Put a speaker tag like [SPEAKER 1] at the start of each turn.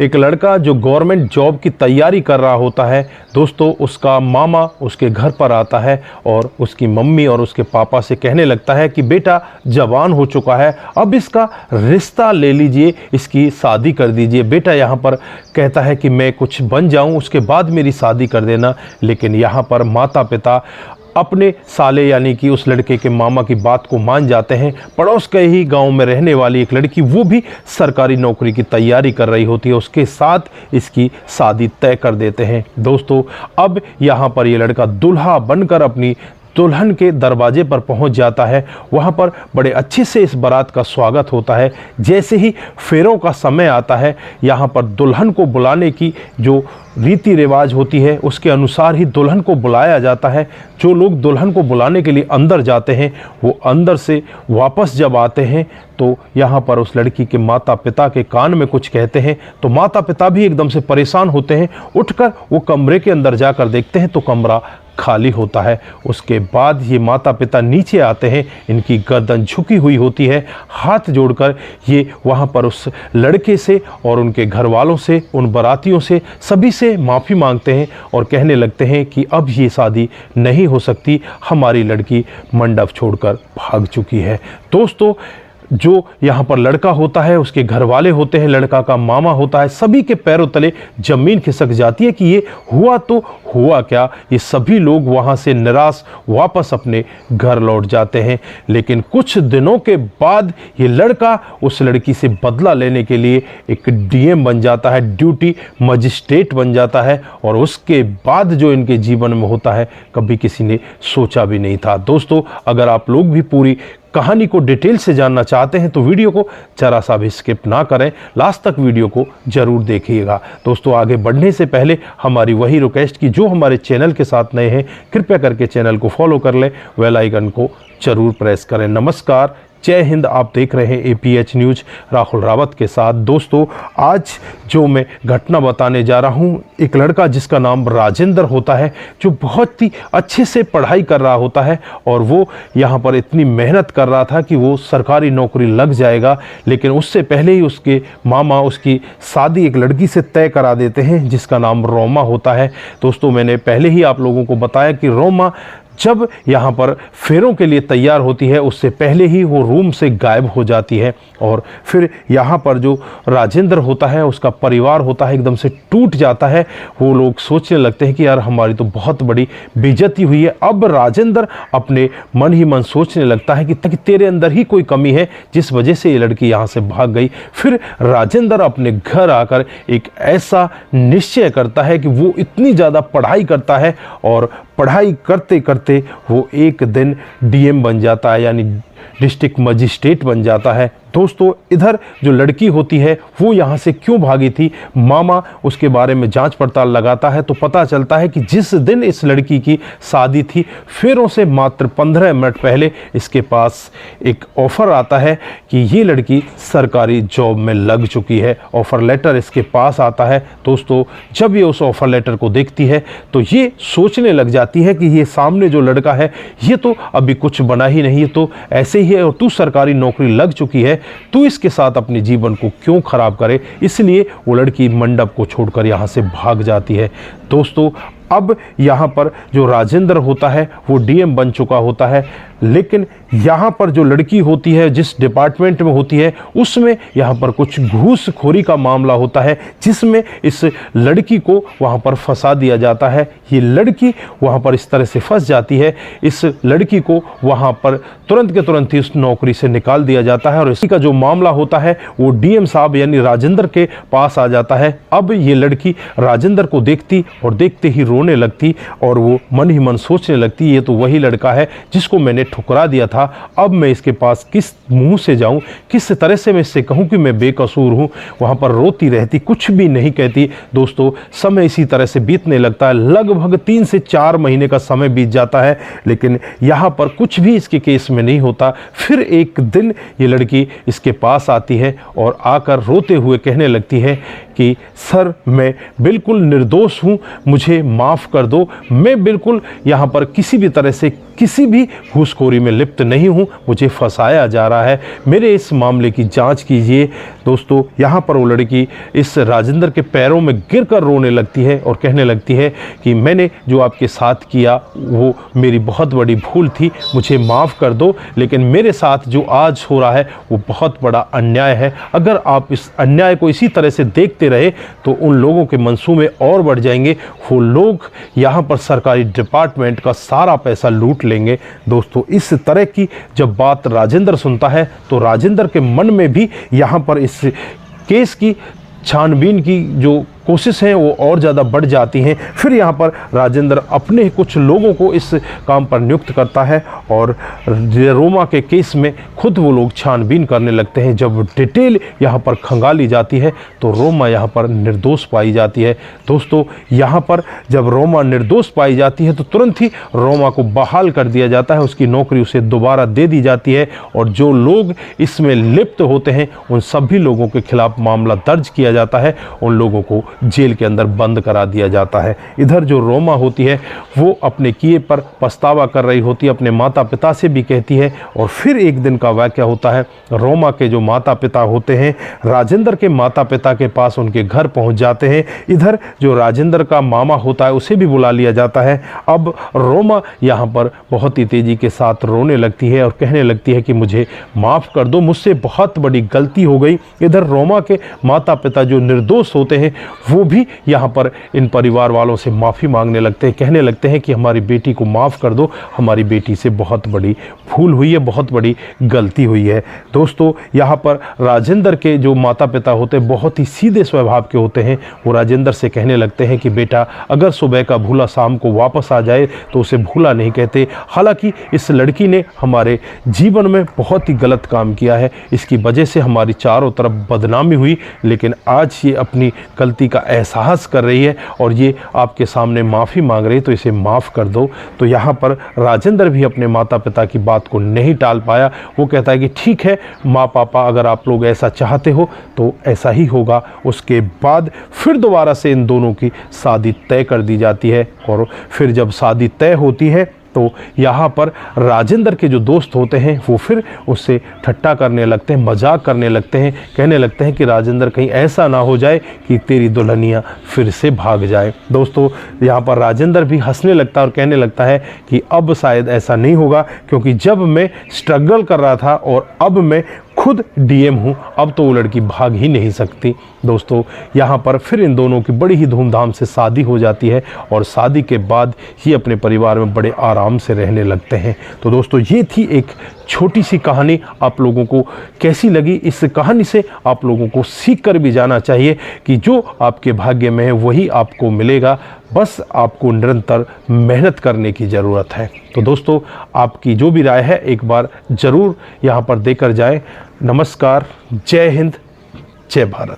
[SPEAKER 1] एक लड़का जो गवर्नमेंट जॉब की तैयारी कर रहा होता है दोस्तों, उसका मामा उसके घर पर आता है और उसकी मम्मी और उसके पापा से कहने लगता है कि बेटा जवान हो चुका है, अब इसका रिश्ता ले लीजिए, इसकी शादी कर दीजिए। बेटा यहाँ पर कहता है कि मैं कुछ बन जाऊँ उसके बाद मेरी शादी कर देना, लेकिन यहाँ पर माता पिता अपने साले यानी कि उस लड़के के मामा की बात को मान जाते हैं। पड़ोस के ही गांव में रहने वाली एक लड़की, वो भी सरकारी नौकरी की तैयारी कर रही होती है, उसके साथ इसकी शादी तय कर देते हैं। दोस्तों अब यहाँ पर ये लड़का दूल्हा बनकर अपनी दुल्हन के दरवाजे पर पहुंच जाता है। वहां पर बड़े अच्छे से इस बारात का स्वागत होता है। जैसे ही फेरों का समय आता है, यहाँ पर दुल्हन को बुलाने की जो रीति रिवाज होती है उसके अनुसार ही दुल्हन को बुलाया जाता है। जो लोग दुल्हन को बुलाने के लिए अंदर जाते हैं वो अंदर से वापस जब आते हैं तो यहाँ पर उस लड़की के माता पिता के कान में कुछ कहते हैं, तो माता पिता भी एकदम से परेशान होते हैं। उठकर वो कमरे के अंदर जाकर देखते हैं तो कमरा खाली होता है। उसके बाद ये माता पिता नीचे आते हैं, इनकी गर्दन झुकी हुई होती है। हाथ जोड़कर ये वहाँ पर उस लड़के से और उनके घर वालों से, उन बारातियों से, सभी से माफ़ी मांगते हैं और कहने लगते हैं कि अब ये शादी नहीं हो सकती, हमारी लड़की मंडप छोड़कर भाग चुकी है। दोस्तों जो यहाँ पर लड़का होता है, उसके घर वाले होते हैं, लड़का का मामा होता है, सभी के पैरों तले ज़मीन खिसक जाती है कि ये हुआ तो हुआ क्या। ये सभी लोग वहाँ से निराश वापस अपने घर लौट जाते हैं। लेकिन कुछ दिनों के बाद ये लड़का उस लड़की से बदला लेने के लिए एक डीएम बन जाता है, ड्यूटी मजिस्ट्रेट बन जाता है। और उसके बाद जो इनके जीवन में होता है कभी किसी ने सोचा भी नहीं था। दोस्तों अगर आप लोग भी पूरी कहानी को डिटेल से जानना चाहते हैं तो वीडियो को जरा सा भी स्किप ना करें, लास्ट तक वीडियो को जरूर देखिएगा। दोस्तों आगे बढ़ने से पहले हमारी वही रिक्वेस्ट कि जो हमारे चैनल के साथ नए हैं कृपया करके चैनल को फॉलो कर लें, बेल आइकन को जरूर प्रेस करें। नमस्कार, जय हिंद। आप देख रहे हैं APH न्यूज़ राहुल रावत के साथ। दोस्तों आज जो मैं घटना बताने जा रहा हूं, एक लड़का जिसका नाम राजेंद्र होता है, जो बहुत ही अच्छे से पढ़ाई कर रहा होता है और वो यहाँ पर इतनी मेहनत कर रहा था कि वो सरकारी नौकरी लग जाएगा। लेकिन उससे पहले ही उसके मामा उसकी शादी एक लड़की से तय करा देते हैं जिसका नाम रोमा होता है। दोस्तों मैंने पहले ही आप लोगों को बताया कि रोमा जब यहाँ पर फेरों के लिए तैयार होती है उससे पहले ही वो रूम से गायब हो जाती है। और फिर यहाँ पर जो राजेंद्र होता है, उसका परिवार होता है, एकदम से टूट जाता है। वो लोग सोचने लगते हैं कि यार हमारी तो बहुत बड़ी बेइज्जती हुई है। अब राजेंद्र अपने मन ही मन सोचने लगता है कि तेरे अंदर ही कोई कमी है जिस वजह से ये लड़की यहाँ से भाग गई। फिर राजेंद्र अपने घर आकर एक ऐसा निश्चय करता है कि वो इतनी ज़्यादा पढ़ाई करता है और पढ़ाई करते करते वो एक दिन डीएम बन जाता है, यानी डिस्ट्रिक्ट मजिस्ट्रेट बन जाता है। दोस्तों इधर जो लड़की होती है वो यहाँ से क्यों भागी थी, मामा उसके बारे में जांच पड़ताल लगाता है तो पता चलता है कि जिस दिन इस लड़की की शादी थी फेरों से मात्र 15 मिनट पहले इसके पास एक ऑफ़र आता है कि ये लड़की सरकारी जॉब में लग चुकी है। ऑफ़र लेटर इसके पास आता है। दोस्तों जब ये उस ऑफ़र लेटर को देखती है तो ये सोचने लग जाती है कि ये सामने जो लड़का है ये तो अभी कुछ बना ही नहीं, तो ऐसे ही है और तू सरकारी नौकरी लग चुकी है, तू इसके साथ अपने जीवन को क्यों खराब करे। इसलिए वो लड़की मंडप को छोड़कर यहाँ से भाग जाती है। दोस्तों अब यहाँ पर जो राजेंद्र होता है वो डीएम बन चुका होता है, लेकिन यहाँ पर जो लड़की होती है जिस डिपार्टमेंट में होती है उसमें यहाँ पर कुछ घूसखोरी का मामला होता है जिसमें इस लड़की को वहाँ पर फंसा दिया जाता है। ये लड़की वहाँ पर इस तरह से फंस जाती है, इस लड़की को वहाँ पर तुरंत के तुरंत ही उस नौकरी से निकाल दिया जाता है और इसी का जो मामला होता है वो डीएम साहब यानी राजेंद्र के पास आ जाता है। अब ये लड़की राजेंद्र को देखती और देखते ही रोने लगती और वो मन ही मन सोचने लगती ये तो वही लड़का है जिसको मैंने ठुकरा दिया था। अब मैं इसके पास किस मुंह से जाऊं, किस तरह से मैं इससे कहूं कि मैं बेकसूर हूं। वहां पर रोती रहती, कुछ भी नहीं कहती। दोस्तों समय इसी तरह से बीतने लगता है, लगभग 3 से 4 महीने का समय बीत जाता है, लेकिन यहाँ पर कुछ भी इसके केस में नहीं होता। फिर एक दिन ये लड़की इसके पास आती है और आकर रोते हुए कहने लगती है कि सर मैं बिल्कुल निर्दोष हूँ, मुझे माफ़ कर दो, मैं बिल्कुल यहाँ पर किसी भी तरह से किसी भी घूसखोरी में लिप्त नहीं हूँ, मुझे फंसाया जा रहा है, मेरे इस मामले की जांच कीजिए। दोस्तों यहाँ पर वो लड़की इस राजेंद्र के पैरों में गिरकर रोने लगती है और कहने लगती है कि मैंने जो आपके साथ किया वो मेरी बहुत बड़ी भूल थी, मुझे माफ़ कर दो, लेकिन मेरे साथ जो आज हो रहा है वो बहुत बड़ा अन्याय है। अगर आप इस अन्याय को इसी तरह से देखते रहे तो उन लोगों के मंसूबे और बढ़ जाएंगे, वो लोग यहाँ पर सरकारी डिपार्टमेंट का सारा पैसा लूट लेंगे। दोस्तों इस तरह की जब बात राजेंद्र सुनता है तो राजेंद्र के मन में भी यहाँ पर इस केस की छानबीन की जो कोशिश है वो और ज़्यादा बढ़ जाती हैं। फिर यहाँ पर राजेंद्र अपने कुछ लोगों को इस काम पर नियुक्त करता है और रोमा के केस में खुद वो लोग छानबीन करने लगते हैं। जब डिटेल यहाँ पर खंगाली जाती है तो रोमा यहाँ पर निर्दोष पाई जाती है। दोस्तों यहाँ पर जब रोमा निर्दोष पाई जाती है तो तुरंत ही रोमा को बहाल कर दिया जाता है, उसकी नौकरी उसे दोबारा दे दी जाती है और जो लोग इसमें लिप्त होते हैं उन सभी लोगों के खिलाफ मामला दर्ज किया जाता है, उन लोगों को जेल के अंदर बंद करा दिया जाता है। इधर जो रोमा होती है वो अपने किए पर पछतावा कर रही होती है, अपने माता पिता से भी कहती है। और फिर एक दिन का वाकया होता है, रोमा के जो माता पिता होते हैं राजेंद्र के माता पिता के पास उनके घर पहुंच जाते हैं। इधर जो राजेंद्र का मामा होता है उसे भी बुला लिया जाता है। अब रोमा यहाँ पर बहुत ही तेजी के साथ रोने लगती है और कहने लगती है कि मुझे माफ़ कर दो, मुझसे बहुत बड़ी गलती हो गई। इधर रोमा के माता पिता जो निर्दोष होते हैं वो भी यहाँ पर इन परिवार वालों से माफ़ी मांगने लगते हैं, कहने लगते हैं कि हमारी बेटी को माफ़ कर दो, हमारी बेटी से बहुत बड़ी भूल हुई है, बहुत बड़ी गलती हुई है। दोस्तों यहाँ पर राजेंद्र के जो माता पिता होते हैं बहुत ही सीधे स्वभाव के होते हैं। वो राजेंद्र से कहने लगते हैं कि बेटा अगर सुबह का भूला शाम को वापस आ जाए तो उसे भूला नहीं कहते। हालांकि इस लड़की ने हमारे जीवन में बहुत ही गलत काम किया है, इसकी वजह से हमारी चारों तरफ बदनामी हुई, लेकिन आज ये अपनी गलती का एहसास कर रही है और ये आपके सामने माफ़ी मांग रही है, तो इसे माफ़ कर दो। तो यहाँ पर राजेंद्र भी अपने माता पिता की बात को नहीं टाल पाया। वो कहता है कि ठीक है माँ पापा, अगर आप लोग ऐसा चाहते हो तो ऐसा ही होगा। उसके बाद फिर दोबारा से इन दोनों की शादी तय कर दी जाती है और फिर जब शादी तय होती है तो यहाँ पर राजेंद्र के जो दोस्त होते हैं वो फिर उससे ठट्टा करने लगते हैं, मजाक करने लगते हैं, कहने लगते हैं कि राजेंद्र कहीं ऐसा ना हो जाए कि तेरी दुल्हनिया फिर से भाग जाए। दोस्तों यहाँ पर राजेंद्र भी हंसने लगता है और कहने लगता है कि अब शायद ऐसा नहीं होगा, क्योंकि जब मैं स्ट्रगल कर रहा था और अब मैं खुद डीएम हूँ, अब तो वो लड़की भाग ही नहीं सकती। दोस्तों यहाँ पर फिर इन दोनों की बड़ी ही धूमधाम से शादी हो जाती है और शादी के बाद ये अपने परिवार में बड़े आराम से रहने लगते हैं। तो दोस्तों ये थी एक छोटी सी कहानी। आप लोगों को कैसी लगी? इस कहानी से आप लोगों को सीख कर भी जाना चाहिए कि जो आपके भाग्य में है वही आपको मिलेगा, बस आपको निरंतर मेहनत करने की ज़रूरत है। तो दोस्तों आपकी जो भी राय है एक बार ज़रूर यहाँ पर देकर जाएं। नमस्कार, जय हिंद, जय भारत।